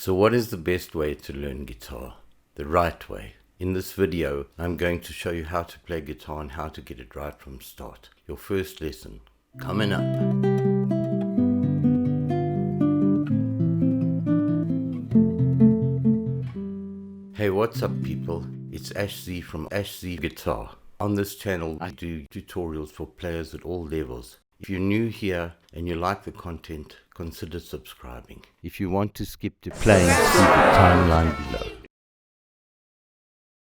So what is the best way to learn guitar? The right way. In this video, I'm going to show you how to play guitar and how to get it right from start. Your first lesson, coming up. Hey, what's up people? It's AshZee from AshZee Guitar. On this channel, I do tutorials for players at all levels. If you're new here and you like the content, consider subscribing. If you want to skip to playing, see the timeline below.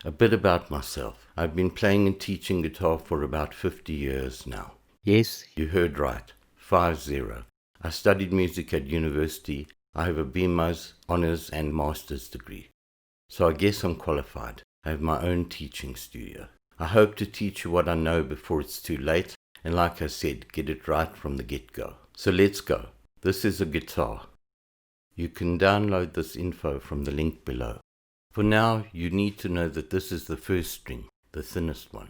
A bit about myself. I've been playing and teaching guitar for about 50 years now. Yes, you heard right. 50. I studied music at university. I have a BMA's, honours and master's degree. So I guess I'm qualified. I have my own teaching studio. I hope to teach you what I know before it's too late. And like I said, get it right from the get-go. So let's go. This is a guitar. You can download this info from the link below. For now, you need to know that this is the first string, the thinnest one.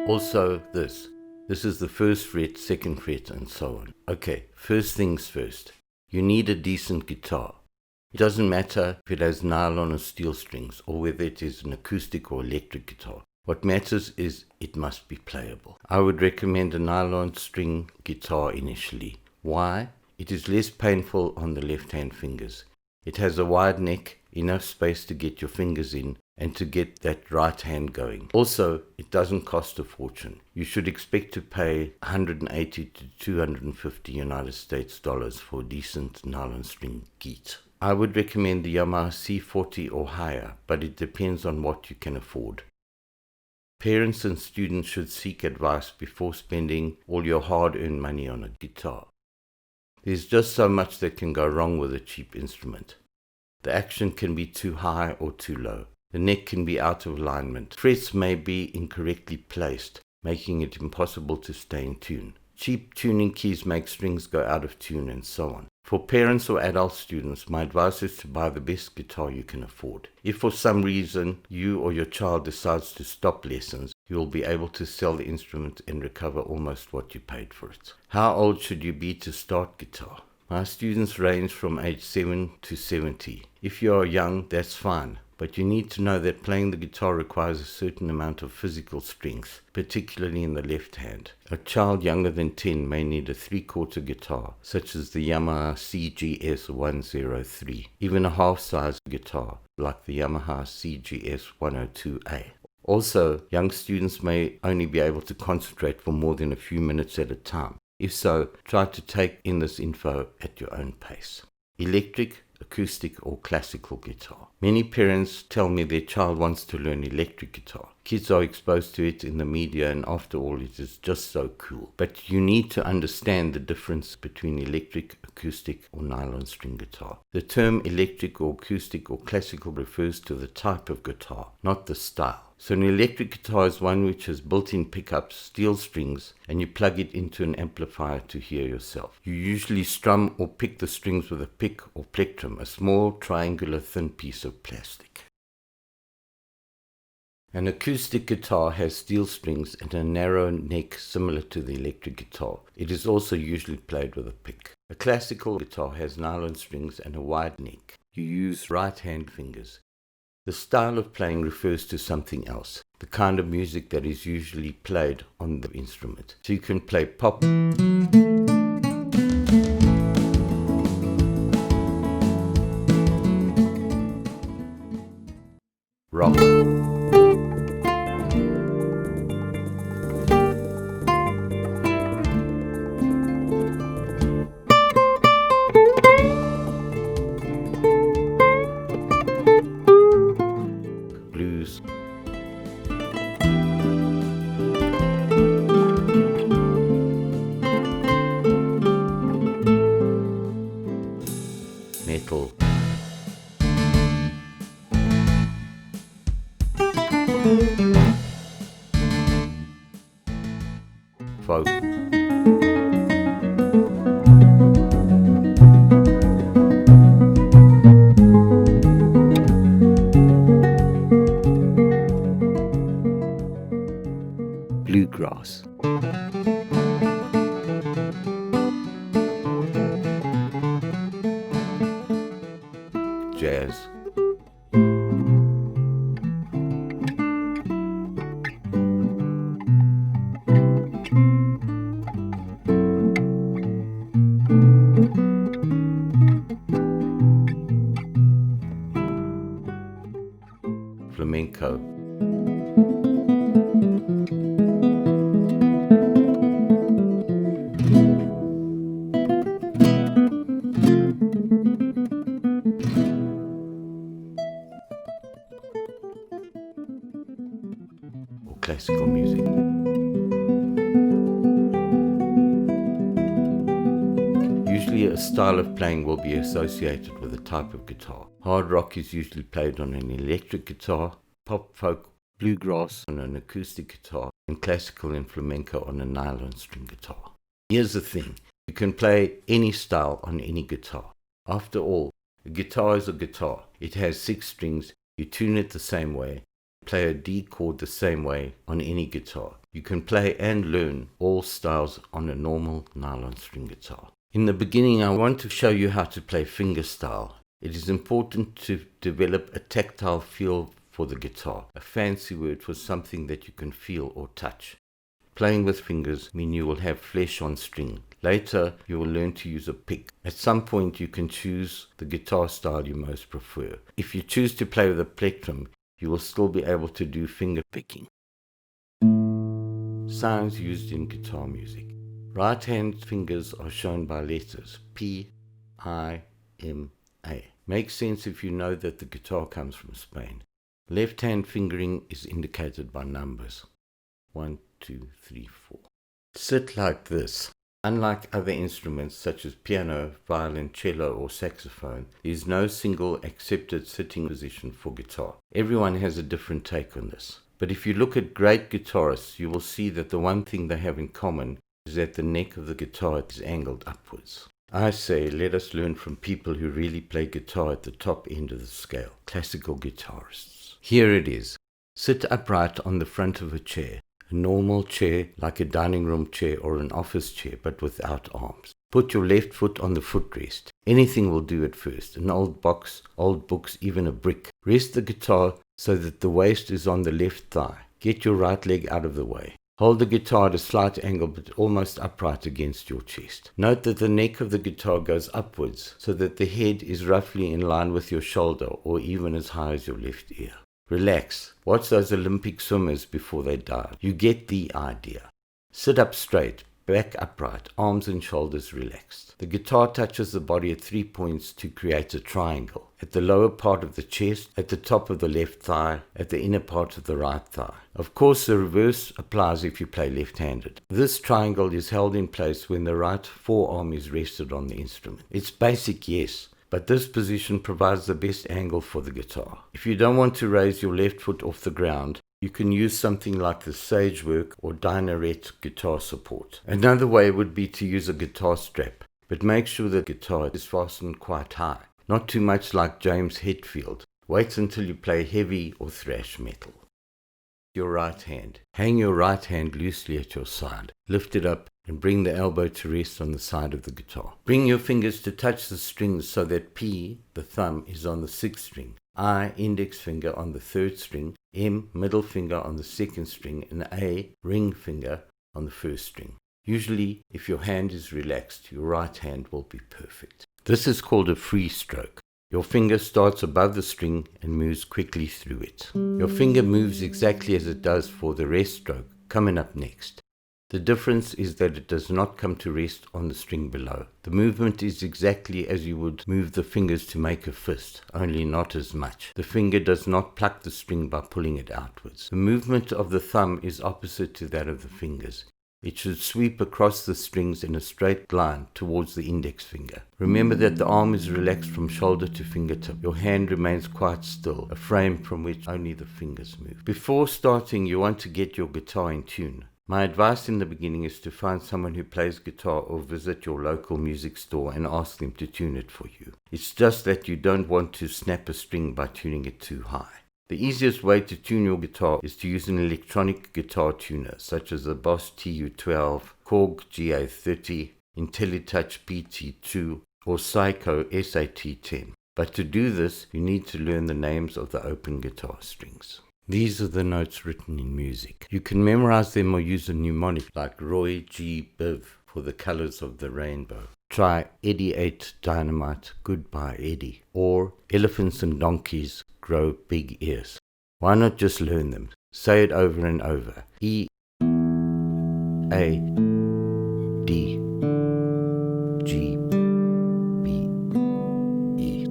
Also this is the first fret, second fret, and so on. Okay, first things first. You need a decent guitar. It doesn't matter if it has nylon or steel strings, or whether it is an acoustic or electric guitar. What matters is it must be playable. I would recommend a nylon string guitar initially. Why? It is less painful on the left-hand fingers. It has a wide neck, enough space to get your fingers in, and to get that right hand going. Also, it doesn't cost a fortune. You should expect to pay 180 to 250 United States dollars for a decent nylon string git. I would recommend the Yamaha C40 or higher, but it depends on what you can afford. Parents and students should seek advice before spending all your hard-earned money on a guitar. There's just so much that can go wrong with a cheap instrument. The action can be too high or too low. The neck can be out of alignment. Frets may be incorrectly placed, making it impossible to stay in tune. Cheap tuning keys make strings go out of tune and so on. For parents or adult students, my advice is to buy the best guitar you can afford. If for some reason you or your child decides to stop lessons, you will be able to sell the instrument and recover almost what you paid for it. How old should you be to start guitar? My students range from age 7 to 70. If you are young, that's fine. But you need to know that playing the guitar requires a certain amount of physical strength, particularly in the left hand. A child younger than 10 may need a 3/4 guitar, such as the Yamaha CGS103. Even a half-size guitar, like the Yamaha CGS102A. Also, young students may only be able to concentrate for more than a few minutes at a time. If so, try to take in this info at your own pace. Electric, acoustic or classical guitar. Many parents tell me their child wants to learn electric guitar. Kids are exposed to it in the media and after all it is just so cool. But you need to understand the difference between electric, acoustic or nylon string guitar. The term electric or acoustic or classical refers to the type of guitar, not the style. So an electric guitar is one which has built-in pickups, steel strings, and you plug it into an amplifier to hear yourself. You usually strum or pick the strings with a pick or plectrum, a small triangular thin piece of plastic. An acoustic guitar has steel strings and a narrow neck similar to the electric guitar. It is also usually played with a pick. A classical guitar has nylon strings and a wide neck. You use right-hand fingers. The style of playing refers to something else, the kind of music that is usually played on the instrument. So you can play pop, rock, blues, metal, folk, bluegrass. jazz, flamenco, or classical music. Usually a style of playing will be associated with a type of guitar. Hard rock is usually played on an electric guitar, pop, folk, bluegrass on an acoustic guitar, and classical and flamenco on a nylon string guitar. Here's the thing, you can play any style on any guitar. After all, a guitar is a guitar. It has 6 strings, you tune it the same way, play a D chord the same way on any guitar. You can play and learn all styles on a normal nylon string guitar. In the beginning, I want to show you how to play fingerstyle. It is important to develop a tactile feel for the guitar, a fancy word for something that you can feel or touch. Playing with fingers means you will have flesh on string. Later, you will learn to use a pick. At some point, you can choose the guitar style you most prefer. If you choose to play with a plectrum, you will still be able to do finger picking. Sounds used in guitar music. Right hand fingers are shown by letters P, I, M, A. Makes sense if you know that the guitar comes from Spain. Left hand fingering is indicated by numbers 1, 2, 3, 4. Sit like this. Unlike other instruments such as piano, violin, cello or saxophone, there is no single accepted sitting position for guitar. Everyone has a different take on this. But if you look at great guitarists, you will see that the one thing they have in common is that the neck of the guitar is angled upwards. I say let us learn from people who really play guitar at the top end of the scale, classical guitarists. Here it is. Sit upright on the front of a chair, a normal chair like a dining room chair or an office chair but without arms. Put your left foot on the footrest. Anything will do at first, an old box, old books, even a brick. Rest the guitar so that the waist is on the left thigh. Get your right leg out of the way. Hold the guitar at a slight angle but almost upright against your chest. Note that the neck of the guitar goes upwards so that the head is roughly in line with your shoulder or even as high as your left ear. Relax. Watch those Olympic swimmers before they dive. You get the idea. Sit up straight, back upright, arms and shoulders relaxed. The guitar touches the body at 3 points to create a triangle. At the lower part of the chest, at the top of the left thigh, at the inner part of the right thigh. Of course, the reverse applies if you play left-handed. This triangle is held in place when the right forearm is rested on the instrument. It's basic, yes, but this position provides the best angle for the guitar. If you don't want to raise your left foot off the ground, you can use something like the Sagework or Dynaret guitar support. Another way would be to use a guitar strap, but make sure the guitar is fastened quite high. Not too much like James Hetfield. Wait until you play heavy or thrash metal. Your right hand. Hang your right hand loosely at your side. Lift it up and bring the elbow to rest on the side of the guitar. Bring your fingers to touch the strings so that P, the thumb, is on the 6th string. I, index finger, on the 3rd string. M, middle finger, on the 2nd string. And A, ring finger, on the 1st string. Usually, if your hand is relaxed, your right hand will be perfect. This is called a free stroke. Your finger starts above the string and moves quickly through it. Your finger moves exactly as it does for the rest stroke, coming up next. The difference is that it does not come to rest on the string below. The movement is exactly as you would move the fingers to make a fist, only not as much. The finger does not pluck the string by pulling it outwards. The movement of the thumb is opposite to that of the fingers. It should sweep across the strings in a straight line towards the index finger. Remember that the arm is relaxed from shoulder to fingertip. Your hand remains quite still, a frame from which only the fingers move. Before starting, you want to get your guitar in tune. My advice in the beginning is to find someone who plays guitar or visit your local music store and ask them to tune it for you. It's just that you don't want to snap a string by tuning it too high. The easiest way to tune your guitar is to use an electronic guitar tuner such as the Boss TU12, Korg GA30, IntelliTouch PT2 or Psycho SAT10. But to do this, you need to learn the names of the open guitar strings. These are the notes written in music. You can memorize them or use a mnemonic like Roy G. Biv for the colors of the rainbow. Try Eddie ate dynamite, goodbye Eddie, or elephants and donkeys grow big ears. Why not just learn them? Say it over and over. E, A, D, G, B, E.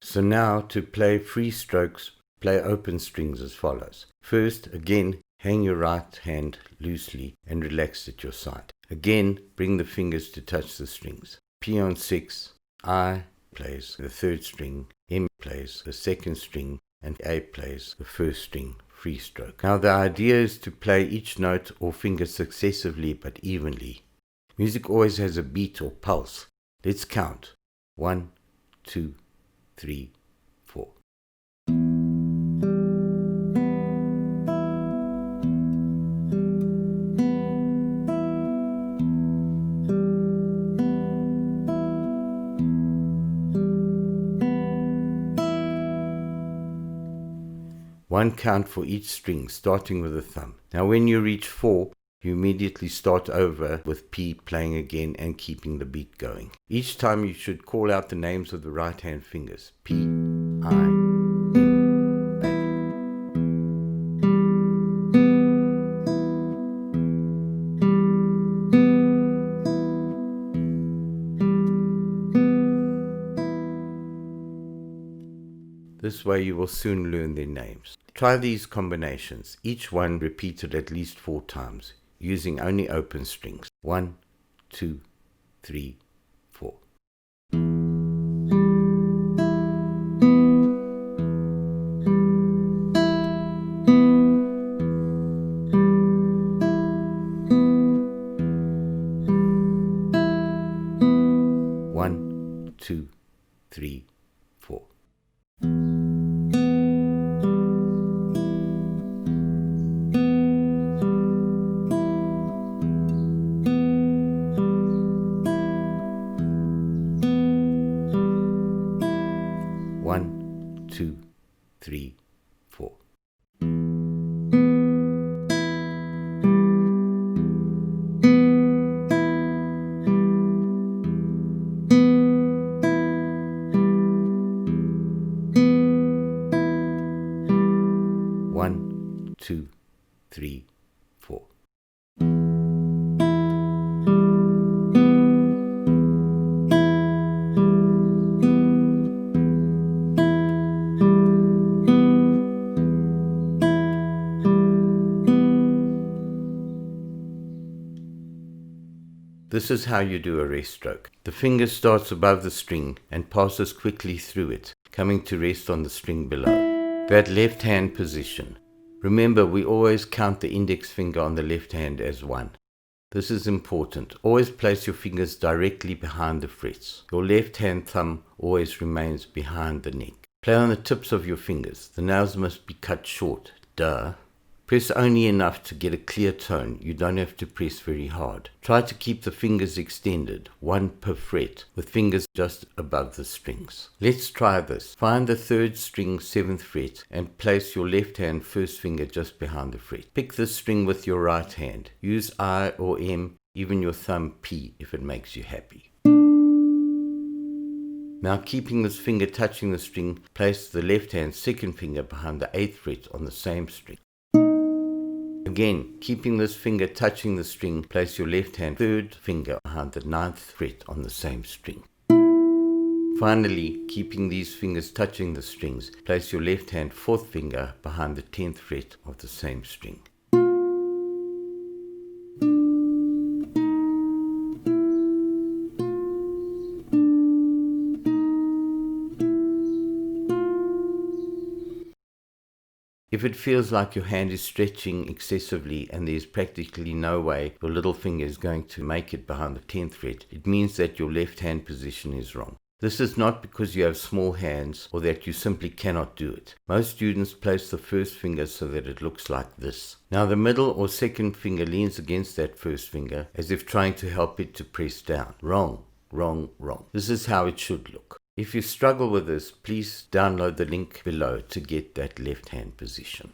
So now to play free strokes, play open strings as follows. First, again, hang your right hand loosely and relax at your side. Again, bring the fingers to touch the strings. P on 6, I plays the third string, M plays the second string, and A plays the first string, free stroke. Now the idea is to play each note or finger successively but evenly. Music always has a beat or pulse. Let's count. 1, 2, 3, 4. One count for each string, starting with the thumb. Now when you reach 4, you immediately start over with P playing again and keeping the beat going. Each time you should call out the names of the right hand fingers. P, I, M, A. This way you will soon learn their names. Try these combinations, each one repeated at least 4 times, using only open strings. 1, 2, 3, 4. One, 2, 3, 4. One, 2, 3, 4. One, 2, 3, 4. This is how you do a rest stroke. The finger starts above the string and passes quickly through it, coming to rest on the string below. That left hand position. Remember, we always count the index finger on the left hand as 1. This is important. Always place your fingers directly behind the frets. Your left hand thumb always remains behind the neck. Play on the tips of your fingers. The nails must be cut short. Duh. Press only enough to get a clear tone. You don't have to press very hard. Try to keep the fingers extended, 1 per fret, with fingers just above the strings. Let's try this. Find the 3rd string 7th fret and place your left hand first finger just behind the fret. Pick this string with your right hand. Use I or M, even your thumb P if it makes you happy. Now keeping this finger touching the string, place the left hand's 2nd finger behind the 8th fret on the same string. Again, keeping this finger touching the string, place your left hand 3rd finger behind the 9th fret on the same string. Finally, keeping these fingers touching the strings, place your left hand 4th finger behind the 10th fret of the same string. If it feels like your hand is stretching excessively and there is practically no way your little finger is going to make it behind the 10th fret, it means that your left hand position is wrong. This is not because you have small hands or that you simply cannot do it. Most students place the first finger so that it looks like this. Now the middle or 2nd finger leans against that first finger as if trying to help it to press down. Wrong, wrong, wrong. This is how it should look. If you struggle with this, please download the link below to get that left hand position.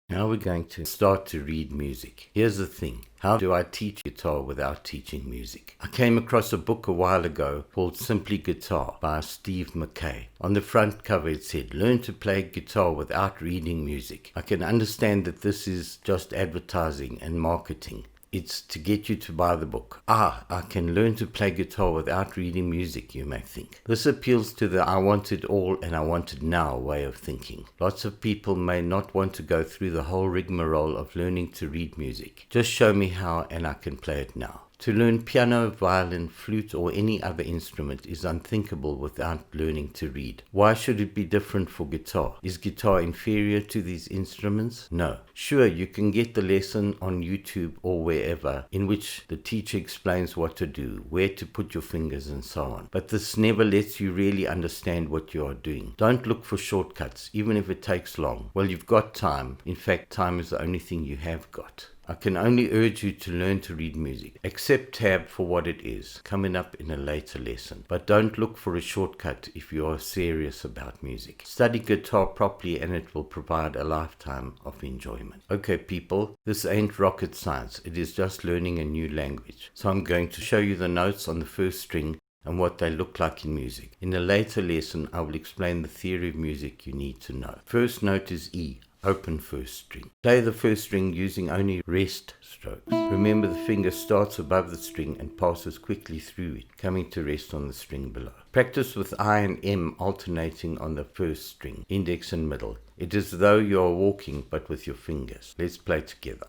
Now we're going to start to read music. Here's the thing. How do I teach guitar without teaching music? I came across a book a while ago called Simply Guitar by Steve McKay. On the front cover it said, "Learn to play guitar without reading music." I can understand that this is just advertising and marketing. It's to get you to buy the book. I can learn to play guitar without reading music, you may think. This appeals to the I want it all and I want it now way of thinking. Lots of people may not want to go through the whole rigmarole of learning to read music. Just show me how and I can play it now. To learn piano, violin, flute, or any other instrument is unthinkable without learning to read. Why should it be different for guitar? Is guitar inferior to these instruments? No. Sure, you can get the lesson on YouTube or wherever in which the teacher explains what to do, where to put your fingers and so on. But this never lets you really understand what you are doing. Don't look for shortcuts, even if it takes long. Well, you've got time. In fact, time is the only thing you have got. I can only urge you to learn to read music. Accept tab for what it is, coming up in a later lesson. But don't look for a shortcut if you are serious about music. Study guitar properly and it will provide a lifetime of enjoyment. Okay people, this ain't rocket science. It is just learning a new language. So I'm going to show you the notes on the first string and what they look like in music. In a later lesson, I will explain the theory of music you need to know. First note is E. Open first string. Play the first string using only rest strokes. Remember the finger starts above the string and passes quickly through it, coming to rest on the string below. Practice with I and M alternating on the first string, index and middle. It is as though you are walking but with your fingers. Let's play together.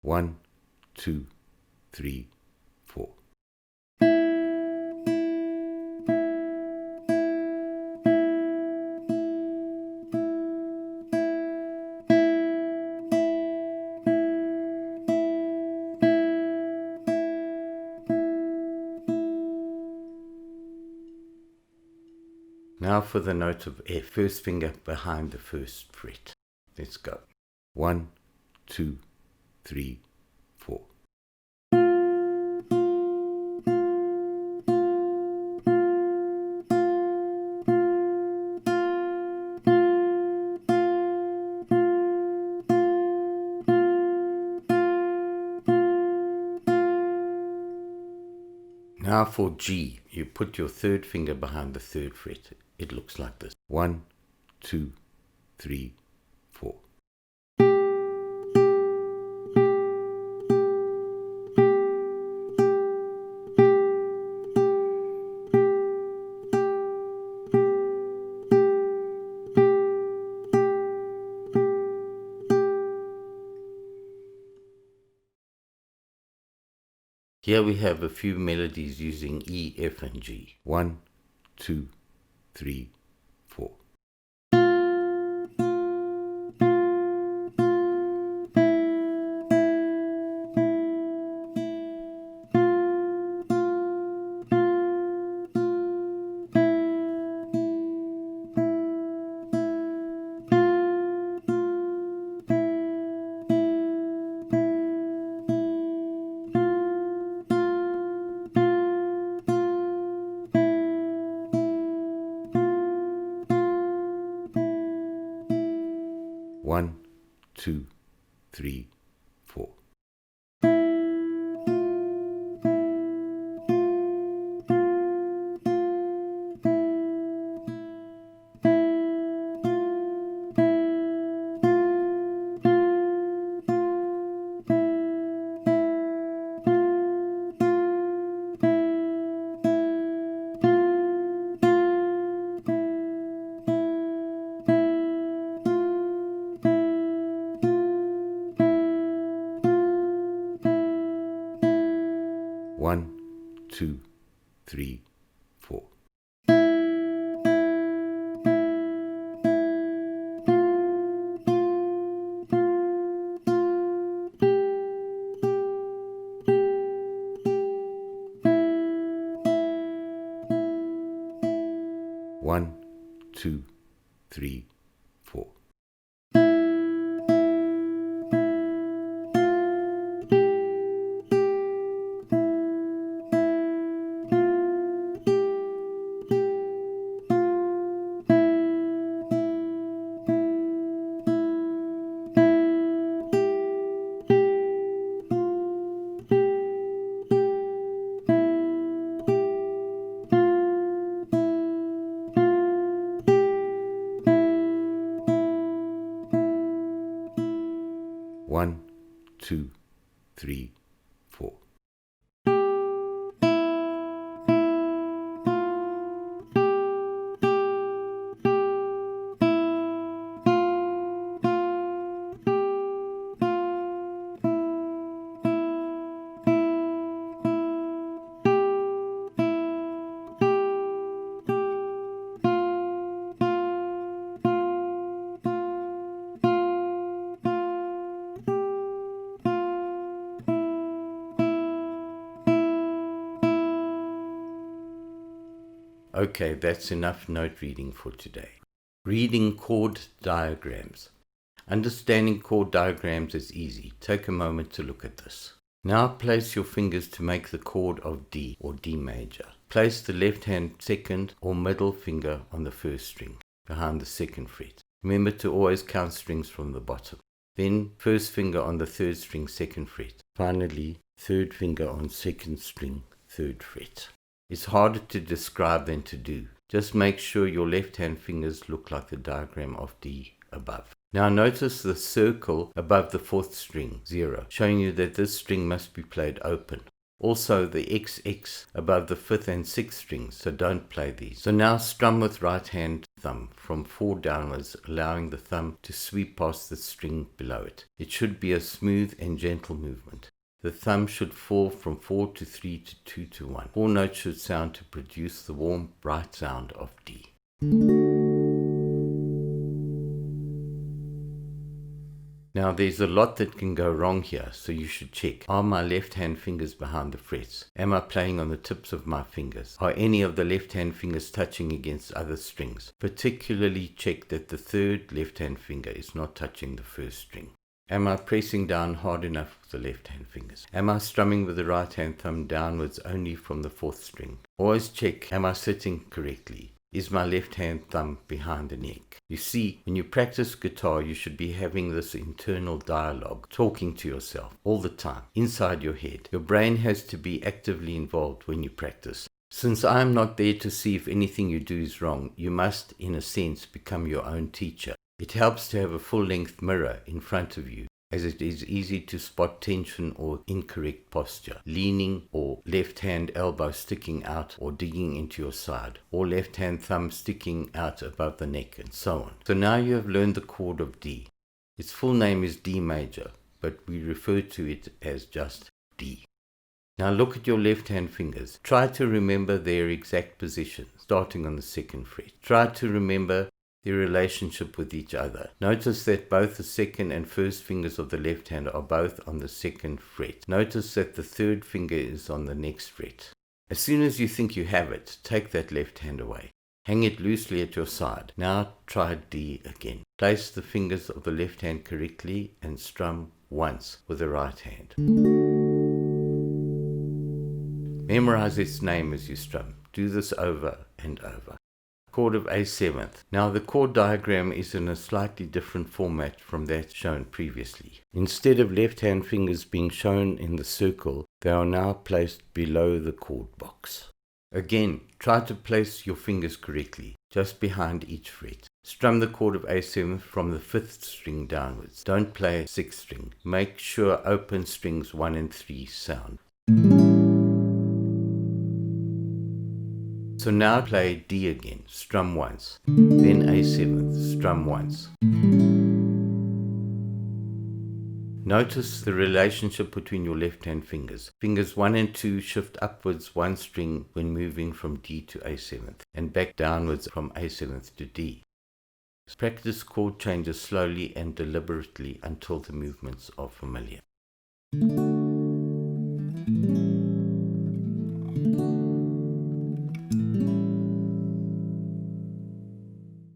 1, 2, 3, 4. Now for the note of F, first finger behind the first fret. Let's go. 1, 2, 3, 4. Now for G, you put your third finger behind the third fret. It looks like this. 1, 2, 3, 4. Here we have a few melodies using E, F and G. 1, 2, 3, 4. One, 2, 3, 4. One, 2, 3, 4. One, 2, 3, 4. 2, 3, 4. Okay, that's enough note reading for today. Reading chord diagrams. Understanding chord diagrams is easy. Take a moment to look at this. Now place your fingers to make the chord of D or D major. Place the left hand second or middle finger on the first string behind the second fret. Remember to always count strings from the bottom. Then first finger on the third string second fret. Finally, third finger on second string third fret. It's harder to describe than to do. Just make sure your left hand fingers look like the diagram of D above. Now notice the circle above the fourth string, 0, showing you that this string must be played open. Also the XX above the fifth and sixth strings, so don't play these. So now strum with right hand thumb from 4 downwards, allowing the thumb to sweep past the string below it. It should be a smooth and gentle movement. The thumb should fall from 4 to 3 to 2 to 1. 4 notes should sound to produce the warm, bright sound of D. Now there's a lot that can go wrong here, so you should check. Are my left hand fingers behind the frets? Am I playing on the tips of my fingers? Are any of the left hand fingers touching against other strings? Particularly check that the third left hand finger is not touching the first string. Am I pressing down hard enough with the left hand fingers? Am I strumming with the right hand thumb downwards only from the fourth string? Always check, am I sitting correctly? Is my left hand thumb behind the neck? You see, when you practice guitar, you should be having this internal dialogue, talking to yourself all the time, inside your head. Your brain has to be actively involved when you practice. Since I am not there to see if anything you do is wrong, you must, in a sense, become your own teacher. It helps to have a full-length mirror in front of you, as it is easy to spot tension or incorrect posture, leaning or left hand elbow sticking out or digging into your side, or left hand thumb sticking out above the neck, and so on. So now you have learned the chord of D. Its full name is D major, but we refer to it as just D. Now look at your left hand fingers. Try to remember their exact position, starting on the second fret. Try to remember their relationship with each other. Notice that both the second and first fingers of the left hand are both on the second fret. Notice that the third finger is on the next fret. As soon as you think you have it, take that left hand away. Hang it loosely at your side. Now try D again. Place the fingers of the left hand correctly and strum once with the right hand. Memorize its name as you strum. Do this over and over. Chord of A7th. Now the chord diagram is in a slightly different format from that shown previously. Instead of left hand fingers being shown in the circle, they are now placed below the chord box. Again, try to place your fingers correctly, just behind each fret. Strum the chord of A7th from the 5th string downwards. Don't play 6th string. Make sure open strings 1 and 3 sound. So now play D again, strum once, then A7th, strum once. Notice the relationship between your left hand fingers. Fingers 1 and 2 shift upwards 1 string when moving from D to A7th, and back downwards from A7th to D. Practice chord changes slowly and deliberately until the movements are familiar.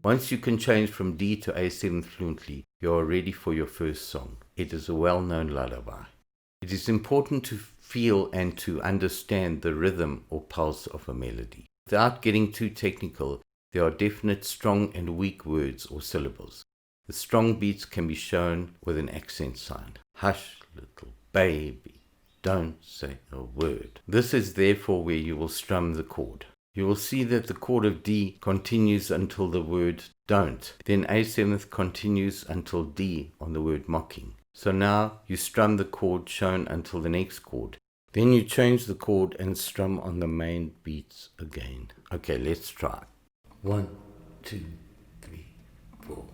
Once you can change from D to A7 fluently, you are ready for your first song. It is a well-known lullaby. It is important to feel and to understand the rhythm or pulse of a melody. Without getting too technical, there are definite strong and weak words or syllables. The strong beats can be shown with an accent sign. Hush, little baby, don't say a word. This is therefore where you will strum the chord. You will see that the chord of D continues until the word don't. Then A7th continues until D on the word mocking. So now you strum the chord shown until the next chord. Then you change the chord and strum on the main beats again. Okay, let's try. 1, 2, 3, 4.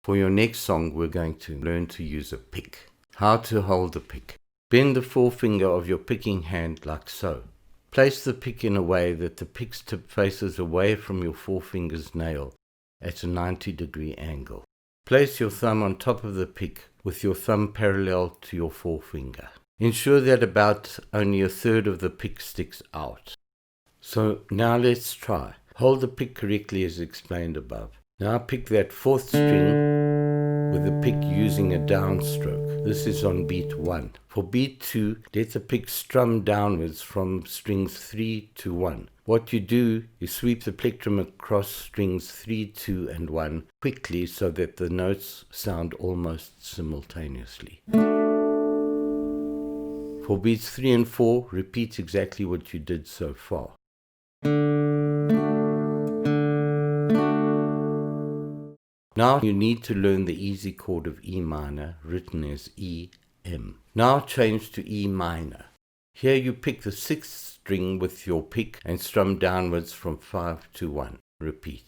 For your next song, we're going to learn to use a pick. How to hold the pick. Bend the forefinger of your picking hand like so. Place the pick in a way that the pick's tip faces away from your forefinger's nail at a 90-degree angle. Place your thumb on top of the pick with your thumb parallel to your forefinger. Ensure that about only a third of the pick sticks out. So now let's try. Hold the pick correctly as explained above. Now pick that fourth string with the pick using a downstroke. This is on beat 1. For beat 2, let the pick strum downwards from strings 3 to 1. What you do is sweep the plectrum across strings 3, 2, and 1 quickly so that the notes sound almost simultaneously. For beats 3 and 4, repeat exactly what you did so far. Now you need to learn the easy chord of E minor, written as E, M. Now change to E minor. Here you pick the 6th string with your pick and strum downwards from 5 to 1. Repeat.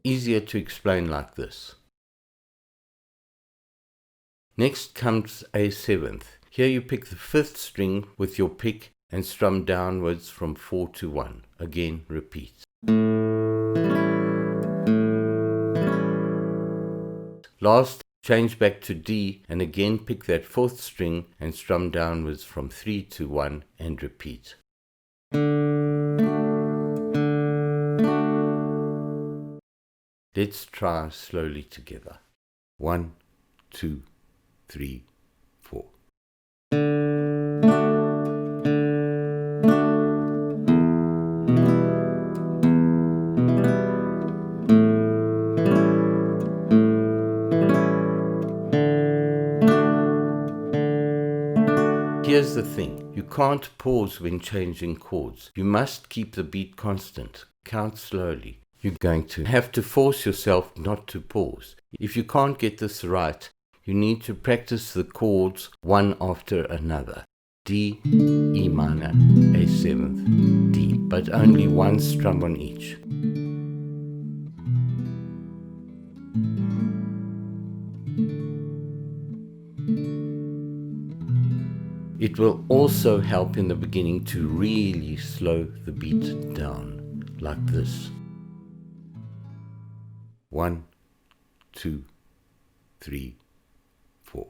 Easier to explain like this. Next comes a 7th. Here you pick the 5th string with your pick and strum downwards from 4 to 1. Again, repeat. Last, change back to D and again pick that 4th string and strum downwards from 3 to 1 and repeat. Let's try slowly together. 1, 2, 3, 4. Here's the thing, you can't pause when changing chords. You must keep the beat constant. Count slowly. You're going to have to force yourself not to pause. If you can't get this right, you need to practice the chords one after another. D, E minor, A 7th, D, but only one strum on each. It will also help in the beginning to really slow the beat down, like this. 1, 2, 3, 4.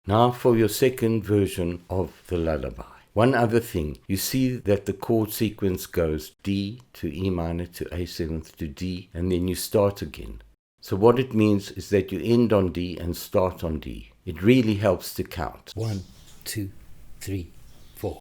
Now for your second version of the lullaby. One other thing, you see that the chord sequence goes D to E minor to A7 to D, and then you start again. So what it means is that you end on D and start on D. It really helps to count. 1, 2, 3, 4.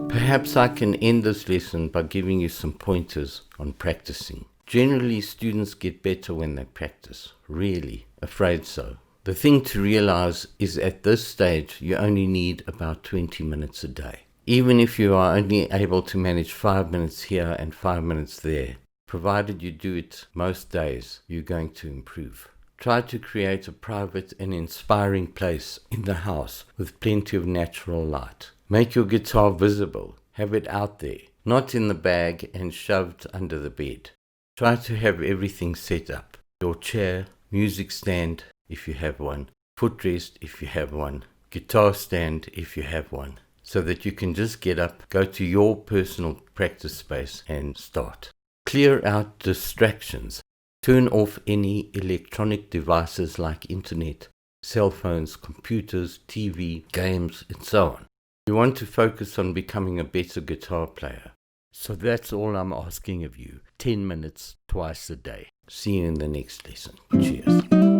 Perhaps I can end this lesson by giving you some pointers on practicing. Generally, students get better when they practice. Really, afraid so. The thing to realize is at this stage, you only need about 20 minutes a day. Even if you are only able to manage 5 minutes here and 5 minutes there, provided you do it most days, you're going to improve. Try to create a private and inspiring place in the house with plenty of natural light. Make your guitar visible. Have it out there, not in the bag and shoved under the bed. Try to have everything set up. Your chair, music stand if you have one, footrest if you have one, guitar stand if you have one, so that you can just get up, go to your personal practice space and start. Clear out distractions. Turn off any electronic devices like internet, cell phones, computers, TV, games, and so on. You want to focus on becoming a better guitar player. So that's all I'm asking of you. 10 minutes twice a day. See you in the next lesson. Cheers.